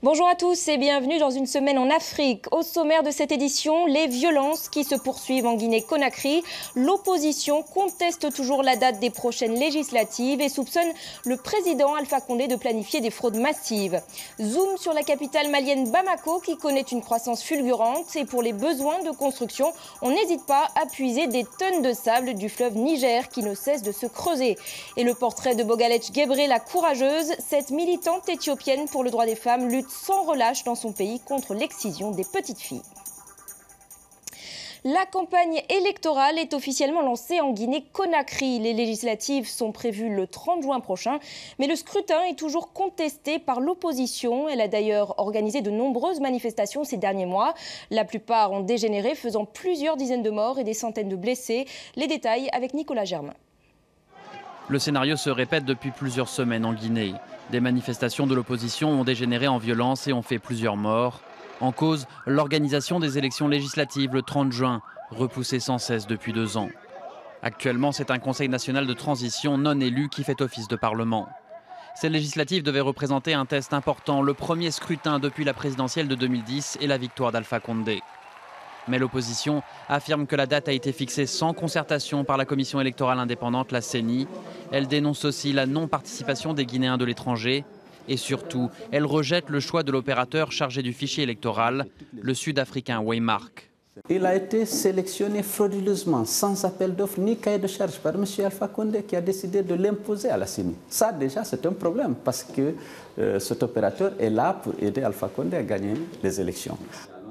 Bonjour à tous et bienvenue dans une semaine en Afrique. Au sommaire de cette édition, les violences qui se poursuivent en Guinée-Conakry. L'opposition conteste toujours la date des prochaines législatives et soupçonne le président Alpha Condé de planifier des fraudes massives. Zoom sur la capitale malienne Bamako qui connaît une croissance fulgurante et pour les besoins de construction, on n'hésite pas à puiser des tonnes de sable du fleuve Niger qui ne cesse de se creuser. Et le portrait de Bogalech Gebre, la courageuse, cette militante éthiopienne pour le droit des femmes lutte sans relâche dans son pays contre l'excision des petites filles. La campagne électorale est officiellement lancée en Guinée-Conakry. Les législatives sont prévues le 30 juin prochain, mais le scrutin est toujours contesté par l'opposition. Elle a d'ailleurs organisé de nombreuses manifestations ces derniers mois. La plupart ont dégénéré, faisant plusieurs dizaines de morts et des centaines de blessés. Les détails avec Nicolas Germain. Le scénario se répète depuis plusieurs semaines en Guinée. Des manifestations de l'opposition ont dégénéré en violence et ont fait plusieurs morts. En cause, l'organisation des élections législatives le 30 juin, repoussée sans cesse depuis 2 ans. Actuellement, c'est un conseil national de transition non élu qui fait office de parlement. Ces législatives devaient représenter un test important, le premier scrutin depuis la présidentielle de 2010 et la victoire d'Alpha Condé. Mais l'opposition affirme que la date a été fixée sans concertation par la commission électorale indépendante, la CENI. Elle dénonce aussi la non-participation des Guinéens de l'étranger. Et surtout, elle rejette le choix de l'opérateur chargé du fichier électoral, le Sud-Africain Waymark. Il a été sélectionné frauduleusement, sans appel d'offres ni cahier de charge par M. Alpha Condé qui a décidé de l'imposer à la CENI. Ça déjà c'est un problème parce que cet opérateur est là pour aider Alpha Condé à gagner les élections.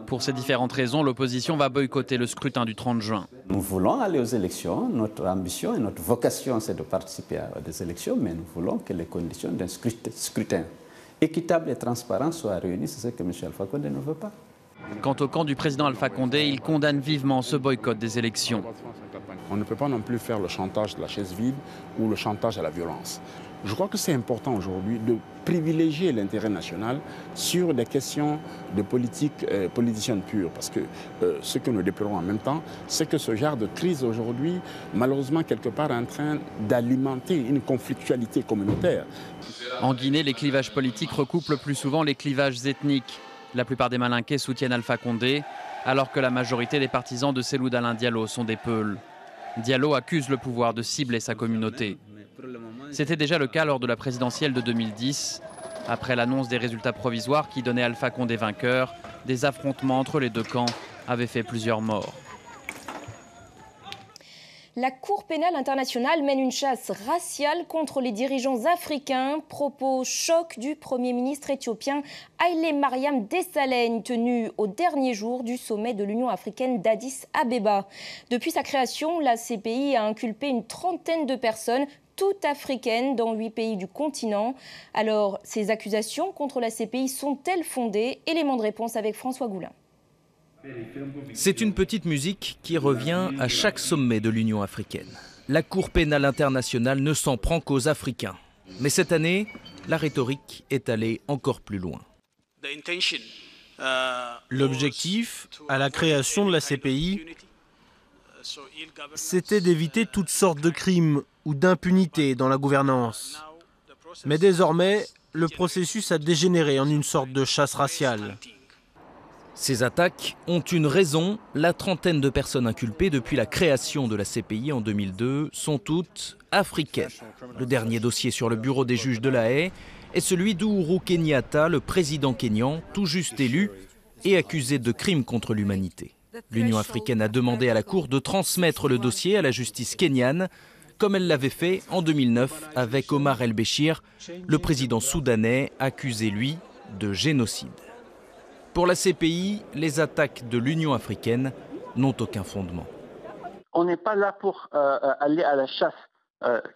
Pour ces différentes raisons, l'opposition va boycotter le scrutin du 30 juin. Nous voulons aller aux élections. Notre ambition et notre vocation, c'est de participer à des élections, mais nous voulons que les conditions d'un scrutin équitable et transparent soient réunies. C'est ce que M. Alpha Condé ne veut pas. Quant au camp du président Alpha Condé, il condamne vivement ce boycott des élections. On ne peut pas non plus faire le chantage de la chaise vide ou le chantage à la violence. Je crois que c'est important aujourd'hui de privilégier l'intérêt national sur des questions de politique politicienne pure. Parce que ce que nous déplorons en même temps, c'est que ce genre de crise aujourd'hui, malheureusement, quelque part, est en train d'alimenter une conflictualité communautaire. En Guinée, les clivages politiques recoupent le plus souvent les clivages ethniques. La plupart des Malinqués soutiennent Alpha Condé, alors que la majorité des partisans de Cellou Dalein Diallo sont des Peuls. Diallo accuse le pouvoir de cibler sa communauté. C'était déjà le cas lors de la présidentielle de 2010. Après l'annonce des résultats provisoires qui donnaient Alpha Condé vainqueur, des affrontements entre les deux camps avaient fait plusieurs morts. La Cour pénale internationale mène une chasse raciale contre les dirigeants africains. Propos choc du Premier ministre éthiopien Haïlé Mariam Dessalegn, tenu au dernier jour du sommet de l'Union africaine d'Addis Abeba. Depuis sa création, la CPI a inculpé une trentaine de personnes, toutes africaines, dans 8 pays du continent. Alors, ces accusations contre la CPI sont-elles fondées? Élément de réponse avec François Goulin. C'est une petite musique qui revient à chaque sommet de l'Union africaine. La Cour pénale internationale ne s'en prend qu'aux Africains. Mais cette année, la rhétorique est allée encore plus loin. L'objectif, à la création de la CPI, c'était d'éviter toutes sortes de crimes ou d'impunité dans la gouvernance. Mais désormais, le processus a dégénéré en une sorte de chasse raciale. Ces attaques ont une raison. La trentaine de personnes inculpées depuis la création de la CPI en 2002 sont toutes africaines. Le dernier dossier sur le bureau des juges de La Haye est celui d'Ouhuru Kenyatta, le président kényan, tout juste élu et accusé de crimes contre l'humanité. L'Union africaine a demandé à la Cour de transmettre le dossier à la justice kenyane, comme elle l'avait fait en 2009 avec Omar el-Béchir, le président soudanais accusé, lui, de génocide. Pour la CPI, les attaques de l'Union africaine n'ont aucun fondement. On n'est pas là pour aller à la chasse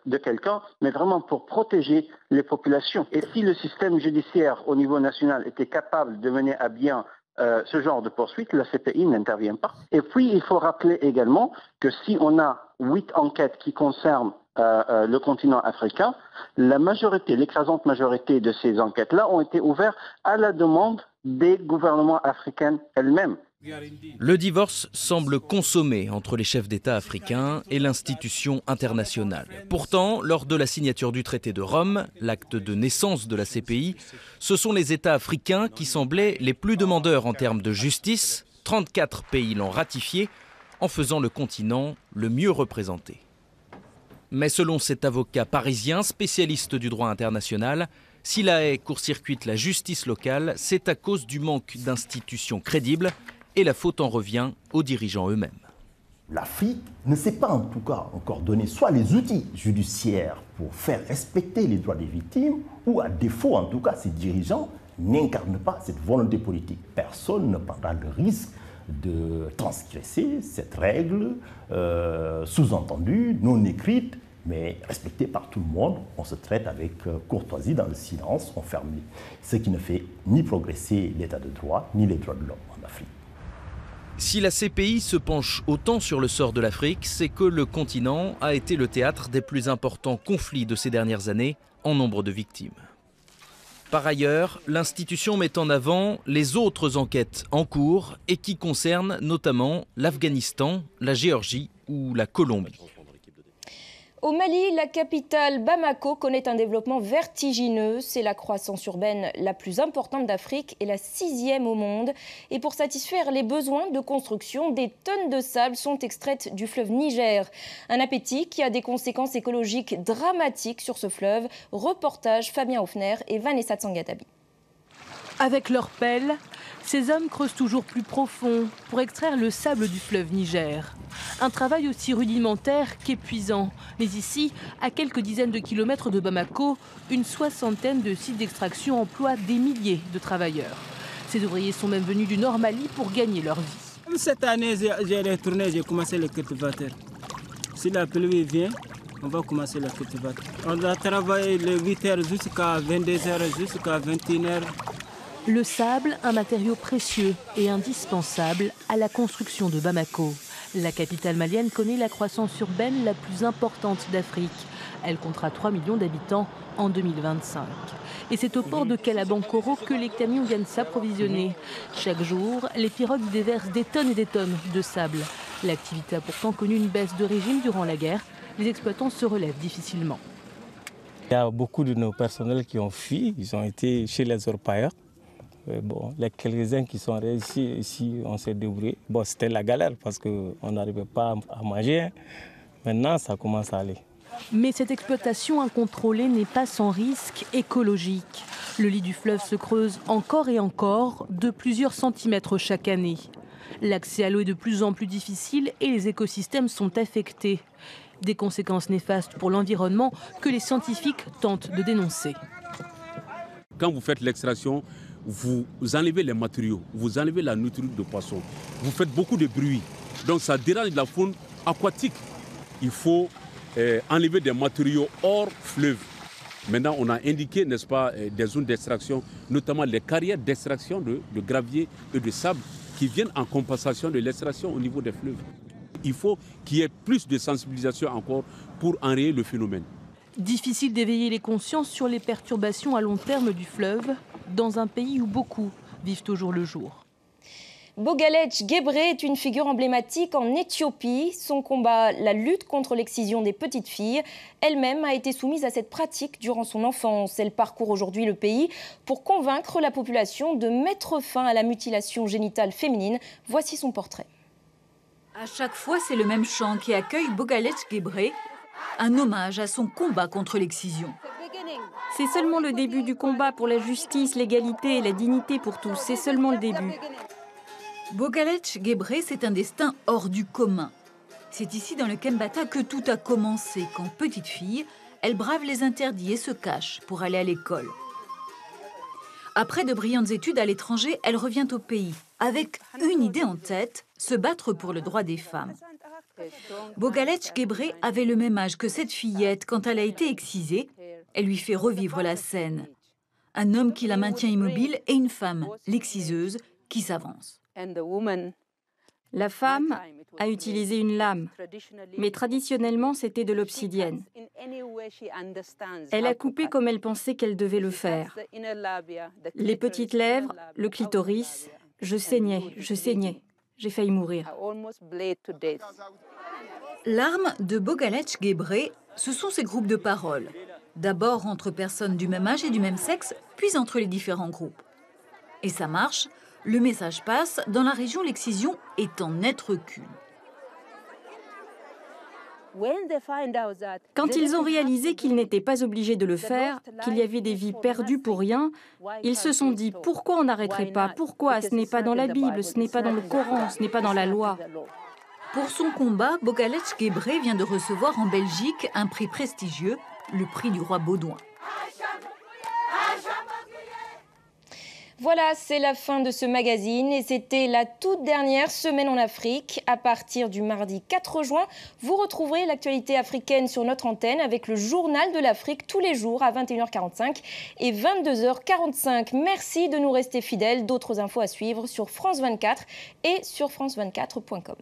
de quelqu'un, mais vraiment pour protéger les populations. Et si le système judiciaire au niveau national était capable de mener à bien ce genre de poursuite, la CPI n'intervient pas. Et puis, il faut rappeler également que si on a 8 enquêtes qui concernent le continent africain, la majorité, l'écrasante majorité de ces enquêtes-là ont été ouvertes à la demande des gouvernements africains elles-mêmes. Le divorce semble consommé entre les chefs d'État africains et l'institution internationale. Pourtant, lors de la signature du traité de Rome, l'acte de naissance de la CPI, ce sont les États africains qui semblaient les plus demandeurs en termes de justice. 34 pays l'ont ratifié, en faisant le continent le mieux représenté. Mais selon cet avocat parisien, spécialiste du droit international, si La Haye court-circuite la justice locale, c'est à cause du manque d'institutions crédibles et la faute en revient aux dirigeants eux-mêmes. L'Afrique ne s'est pas en tout cas encore donné soit les outils judiciaires pour faire respecter les droits des victimes, ou à défaut en tout cas ces dirigeants n'incarnent pas cette volonté politique. Personne ne prendra le risque de transgresser cette règle sous-entendue, non écrite, mais respectée par tout le monde. On se traite avec courtoisie dans le silence, on ferme ce qui ne fait ni progresser l'état de droit, ni les droits de l'homme en Afrique. Si la CPI se penche autant sur le sort de l'Afrique, c'est que le continent a été le théâtre des plus importants conflits de ces dernières années en nombre de victimes. Par ailleurs, l'institution met en avant les autres enquêtes en cours et qui concernent notamment l'Afghanistan, la Géorgie ou la Colombie. Au Mali, la capitale Bamako connaît un développement vertigineux. C'est la croissance urbaine la plus importante d'Afrique et la 6e au monde. Et pour satisfaire les besoins de construction, des tonnes de sable sont extraites du fleuve Niger. Un appétit qui a des conséquences écologiques dramatiques sur ce fleuve. Reportage Fabien Hoffner et Vanessa Tsangatabi. Avec leurs pelles, ces hommes creusent toujours plus profond pour extraire le sable du fleuve Niger. Un travail aussi rudimentaire qu'épuisant. Mais ici, à quelques dizaines de kilomètres de Bamako, une soixantaine de sites d'extraction emploient des milliers de travailleurs. Ces ouvriers sont même venus du Nord Mali pour gagner leur vie. Cette année, j'ai retourné, j'ai commencé le cultivateur. Si la pluie vient, on va commencer le cultivateur. On va travailler de 8h jusqu'à 22h, jusqu'à 21h. Le sable, un matériau précieux et indispensable à la construction de Bamako. La capitale malienne connaît la croissance urbaine la plus importante d'Afrique. Elle comptera 3 millions d'habitants en 2025. Et c'est au port de Kalabankoro que les camions viennent s'approvisionner. Chaque jour, les pirogues déversent des tonnes et des tonnes de sable. L'activité a pourtant connu une baisse de régime durant la guerre. Les exploitants se relèvent difficilement. Il y a beaucoup de nos personnels qui ont fui, ils ont été chez les orpailleurs. Bon, les quelques-uns qui sont réussis ici, on s'est débrouillé. Bon, c'était la galère parce qu'on n'arrivait pas à manger. Maintenant, ça commence à aller. Mais cette exploitation incontrôlée n'est pas sans risque écologique. Le lit du fleuve se creuse encore et encore de plusieurs centimètres chaque année. L'accès à l'eau est de plus en plus difficile et les écosystèmes sont affectés. Des conséquences néfastes pour l'environnement que les scientifiques tentent de dénoncer. Quand vous faites l'extraction, vous enlevez les matériaux, vous enlevez la nourriture de poissons, vous faites beaucoup de bruit. Donc ça dérange la faune aquatique. Il faut enlever des matériaux hors fleuve. Maintenant, on a indiqué, n'est-ce pas, des zones d'extraction, notamment les carrières d'extraction de gravier et de sable qui viennent en compensation de l'extraction au niveau des fleuves. Il faut qu'il y ait plus de sensibilisation encore pour enrayer le phénomène. Difficile d'éveiller les consciences sur les perturbations à long terme du fleuve, dans un pays où beaucoup vivent au jour le jour. Bogalech Gebre est une figure emblématique en Éthiopie. Son combat, la lutte contre l'excision des petites filles, elle-même a été soumise à cette pratique durant son enfance. Elle parcourt aujourd'hui le pays pour convaincre la population de mettre fin à la mutilation génitale féminine. Voici son portrait. À chaque fois, c'est le même chant qui accueille Bogalech Gebre, un hommage à son combat contre l'excision. C'est seulement le début du combat pour la justice, l'égalité et la dignité pour tous. C'est seulement le début. Bogalech Gebre, c'est un destin hors du commun. C'est ici dans le Kembata que tout a commencé. Quand petite fille, elle brave les interdits et se cache pour aller à l'école. Après de brillantes études à l'étranger, elle revient au pays avec une idée en tête, se battre pour le droit des femmes. Bogalech Gebre avait le même âge que cette fillette quand elle a été excisée. Elle lui fait revivre la scène. Un homme qui la maintient immobile et une femme, l'exciseuse, qui s'avance. La femme a utilisé une lame, mais traditionnellement c'était de l'obsidienne. Elle a coupé comme elle pensait qu'elle devait le faire. Les petites lèvres, le clitoris, je saignais. j'ai failli mourir. L'arme de Bogalec Gebre, ce sont ces groupes de parole. D'abord entre personnes du même âge et du même sexe, puis entre les différents groupes. Et ça marche, le message passe, dans la région l'excision est en net recul. Quand ils ont réalisé qu'ils n'étaient pas obligés de le faire, qu'il y avait des vies perdues pour rien, ils se sont dit pourquoi on n'arrêterait pas? Pourquoi? Ce n'est pas dans la Bible, ce n'est pas dans le Coran, ce n'est pas dans la loi. Pour son combat, Bogalec Gebre vient de recevoir en Belgique un prix prestigieux, le prix du roi Baudouin. Voilà, c'est la fin de ce magazine et c'était la toute dernière semaine en Afrique. À partir du mardi 4 juin, vous retrouverez l'actualité africaine sur notre antenne avec le journal de l'Afrique tous les jours à 21h45 et 22h45. Merci de nous rester fidèles. D'autres infos à suivre sur France 24 et sur france24.com.